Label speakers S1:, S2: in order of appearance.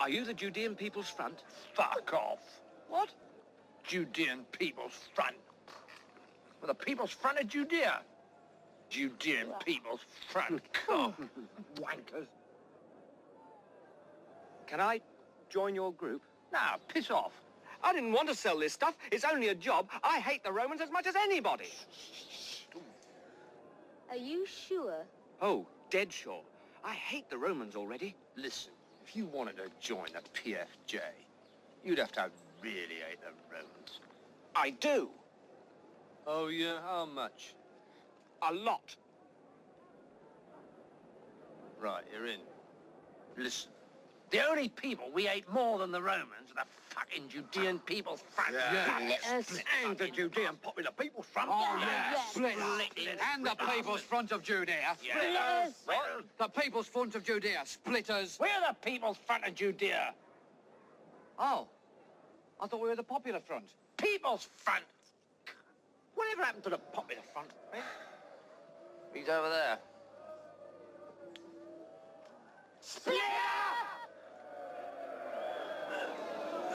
S1: Are you the Judean People's Front?
S2: Fuck off.
S1: What?
S2: Judean People's Front. Well, the People's Front of Judea. Judean People's Front. God, wankers.
S1: Can I join your group?
S2: Now, piss off.
S1: I didn't want to sell this stuff. It's only a job. I hate the Romans as much as anybody.
S3: Are you sure?
S1: Oh, dead sure. I hate the Romans already.
S2: Listen, if you wanted to join the PFJ, you'd have to really hate the Romans.
S1: I do.
S2: Oh, yeah? How much?
S1: A lot.
S2: Right, you're in. Listen, the only people we hate more than the Romans are the fucking Judean People's Front.
S1: And the Judean Popular People's Front.
S2: Oh, yeah.
S3: Yes.
S2: Split.
S4: And the People's Front of Judea.
S2: Yes. What?
S4: The People's Front of Judea. Splitters.
S2: We're the People's Front of Judea.
S4: Oh. I thought we were the Popular Front.
S2: People's Front.
S1: Whatever happened to the Popular Front, eh?
S2: He's over there.